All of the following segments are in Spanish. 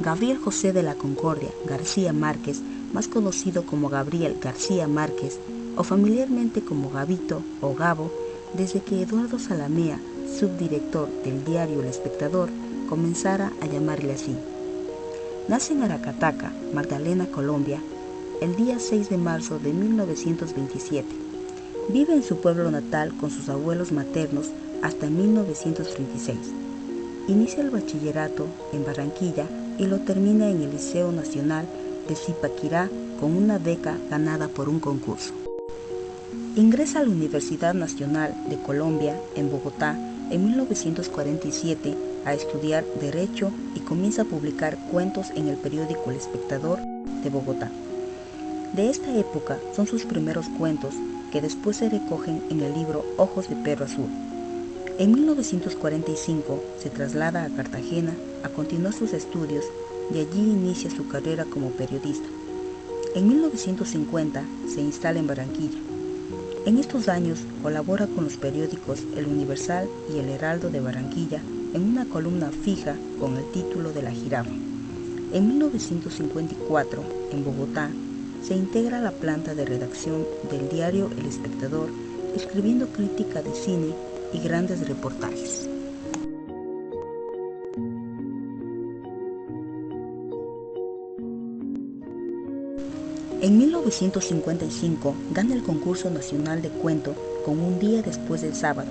Gabriel José de la Concordia García Márquez, más conocido como Gabriel García Márquez o familiarmente como Gabito o Gabo, desde que Eduardo Zalamea, subdirector del diario El Espectador, comenzara a llamarle así. Nace en Aracataca, Magdalena, Colombia, el día 6 de marzo de 1927. Vive en su pueblo natal con sus abuelos maternos hasta 1936. Inicia el bachillerato en Barranquilla y lo termina en el Liceo Nacional de Zipaquirá con una beca ganada por un concurso. Ingresa a la Universidad Nacional de Colombia en Bogotá en 1947 a estudiar Derecho y comienza a publicar cuentos en el periódico El Espectador de Bogotá. De esta época son sus primeros cuentos, que después se recogen en el libro Ojos de Perro Azul. En 1945 se traslada a Cartagena a continuar sus estudios y allí inicia su carrera como periodista. En 1950 se instala en Barranquilla. En estos años colabora con los periódicos El Universal y El Heraldo de Barranquilla en una columna fija con el título de La Jirafa. En 1954, en Bogotá, se integra a la planta de redacción del diario El Espectador, escribiendo crítica de cine y grandes reportajes. En 1955 gana el concurso nacional de cuento con Un día después del sábado.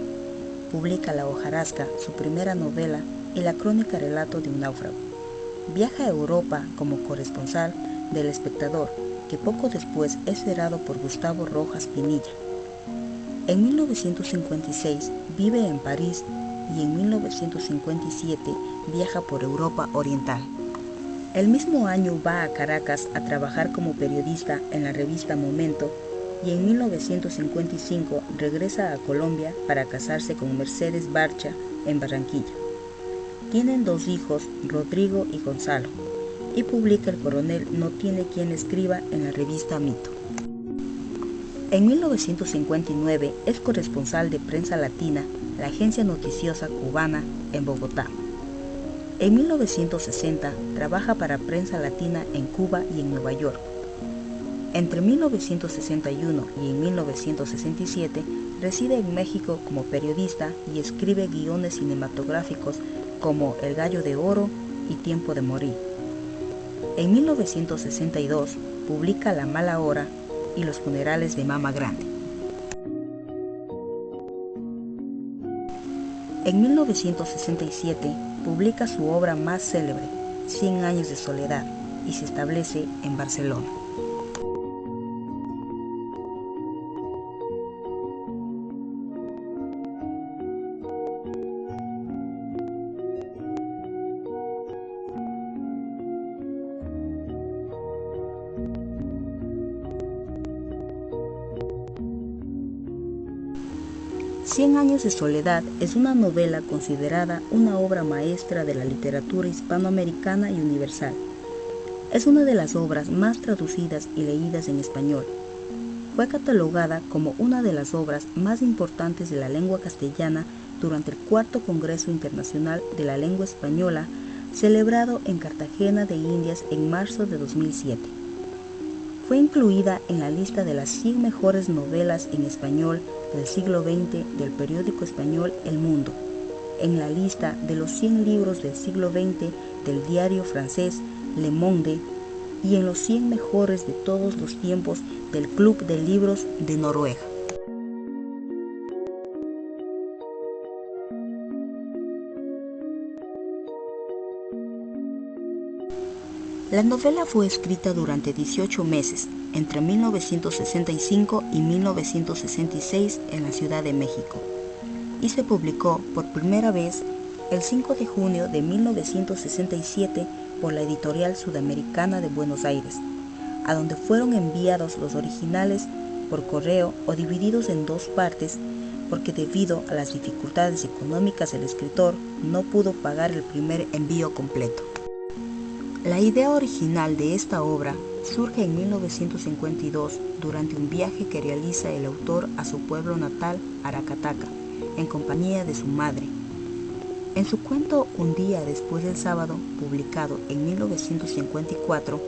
Publica La hojarasca, su primera novela, y la crónica relato de un náufrago. Viaja a Europa como corresponsal del Espectador, que poco después es cerrado por Gustavo Rojas Pinilla. En 1956 vive en París y en 1957 viaja por Europa Oriental. El mismo año va a Caracas a trabajar como periodista en la revista Momento y en 1955 regresa a Colombia para casarse con Mercedes Barcha en Barranquilla. Tienen 2 hijos, Rodrigo y Gonzalo, y publica El coronel no tiene quien escriba en la revista Mito. En 1959 es corresponsal de Prensa Latina, la agencia noticiosa cubana, en Bogotá. En 1960 trabaja para Prensa Latina en Cuba y en Nueva York. Entre 1961 y en 1967 reside en México como periodista y escribe guiones cinematográficos como El gallo de oro y Tiempo de morir. En 1962 publica La mala hora y Los funerales de Mama Grande. En 1967 publica su obra más célebre, 100 años de soledad, y se establece en Barcelona. Cien años de soledad es una novela considerada una obra maestra de la literatura hispanoamericana y universal. Es una de las obras más traducidas y leídas en español. Fue catalogada como una de las obras más importantes de la lengua castellana durante el IV Congreso Internacional de la Lengua Española, celebrado en Cartagena de Indias en marzo de 2007. Fue incluida en la lista de las 100 mejores novelas en español del siglo XX del periódico español El Mundo, en la lista de los 100 libros del siglo XX del diario francés Le Monde y en los 100 mejores de todos los tiempos del Club de Libros de Noruega. La novela fue escrita durante 18 meses, entre 1965 y 1966 en la Ciudad de México, y se publicó por primera vez el 5 de junio de 1967 por la Editorial Sudamericana de Buenos Aires, a donde fueron enviados los originales por correo o divididos en 2 partes, porque debido a las dificultades económicas el escritor no pudo pagar el primer envío completo. La idea original de esta obra surge en 1952 durante un viaje que realiza el autor a su pueblo natal, Aracataca, en compañía de su madre. En su cuento Un día después del sábado, publicado en 1954,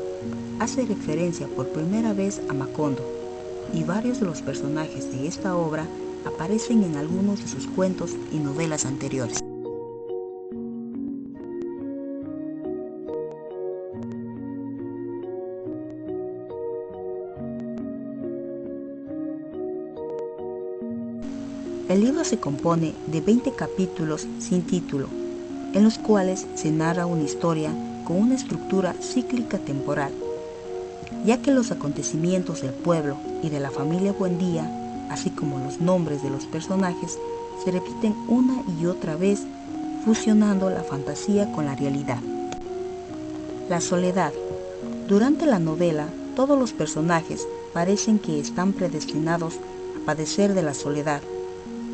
hace referencia por primera vez a Macondo, y varios de los personajes de esta obra aparecen en algunos de sus cuentos y novelas anteriores. El libro se compone de 20 capítulos sin título, en los cuales se narra una historia con una estructura cíclica temporal, ya que los acontecimientos del pueblo y de la familia Buendía, así como los nombres de los personajes, se repiten una y otra vez, fusionando la fantasía con la realidad. La soledad. Durante la novela, todos los personajes parecen que están predestinados a padecer de la soledad,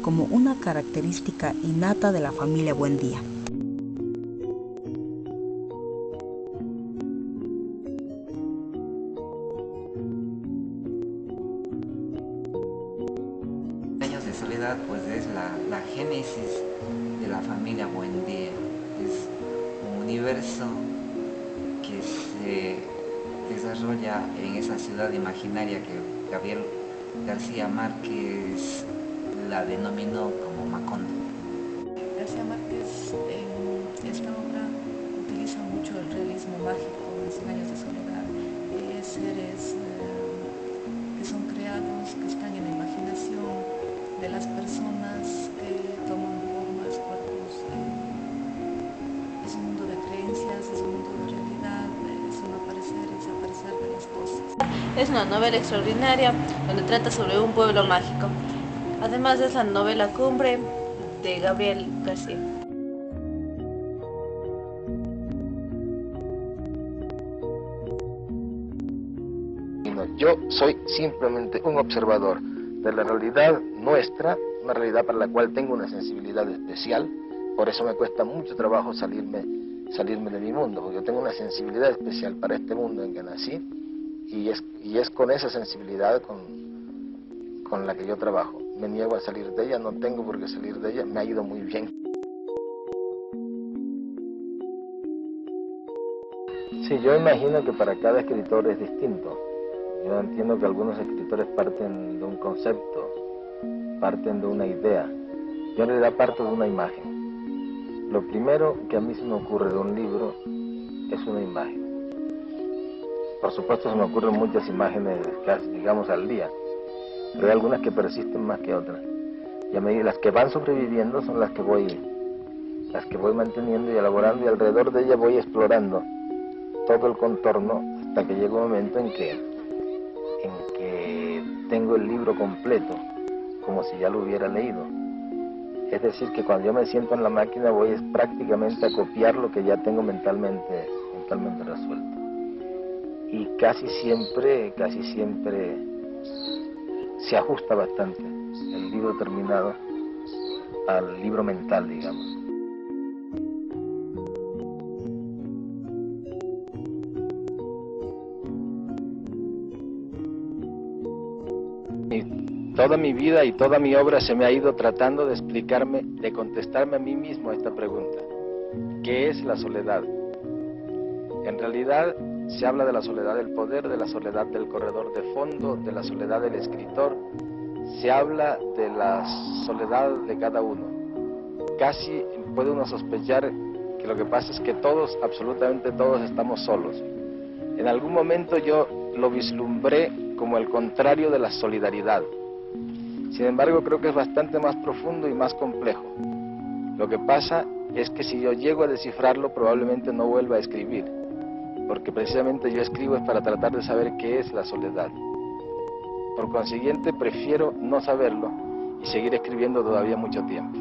como una característica innata de la familia Buendía. Años de soledad pues es la génesis de la familia Buendía. Es un universo que se desarrolla en esa ciudad imaginaria que Gabriel García Márquez la denominó como Macondo. García Márquez en esta obra utiliza mucho el realismo mágico en Cien años de soledad, seres que son creados, que están en la imaginación de las personas que toman formas, cuerpos. Es un mundo de creencias, es un mundo de realidad, es un aparecer y desaparecer de las cosas. Es una novela extraordinaria donde trata sobre un pueblo mágico. Además es la novela cumbre de Gabriel García. Yo soy simplemente un observador de la realidad nuestra, una realidad para la cual tengo una sensibilidad especial. Por eso me cuesta mucho trabajo salirme de mi mundo, porque yo tengo una sensibilidad especial para este mundo en que nací, y es con esa sensibilidad con la que yo trabajo. Me niego a salir de ella, no tengo por qué salir de ella, me ha ido muy bien. Sí, yo imagino que para cada escritor es distinto. Yo entiendo que algunos escritores parten de un concepto, parten de una idea. Yo en realidad parto de una imagen. Lo primero que a mí se me ocurre de un libro es una imagen. Por supuesto se me ocurren muchas imágenes, casi, digamos, al día, pero hay algunas que persisten más que otras. Y a medida las que van sobreviviendo son las que voy manteniendo y elaborando, y alrededor de ellas voy explorando todo el contorno hasta que llega un momento en que tengo el libro completo, como si ya lo hubiera leído. Es decir, que cuando yo me siento en la máquina voy prácticamente a copiar lo que ya tengo mentalmente resuelto. Y casi siempre se ajusta bastante el libro terminado al libro mental, digamos. Toda mi vida y toda mi obra se me ha ido tratando de explicarme, de contestarme a mí mismo a esta pregunta. ¿Qué es la soledad? En realidad se habla de la soledad del poder, de la soledad del corredor de fondo, de la soledad del escritor. Se habla de la soledad de cada uno. Casi puede uno sospechar que lo que pasa es que todos, absolutamente todos, estamos solos. En algún momento yo lo vislumbré como el contrario de la solidaridad. Sin embargo, creo que es bastante más profundo y más complejo. Lo que pasa es que si yo llego a descifrarlo, probablemente no vuelva a escribir, porque precisamente yo escribo es para tratar de saber qué es la soledad. Por consiguiente, prefiero no saberlo y seguir escribiendo todavía mucho tiempo.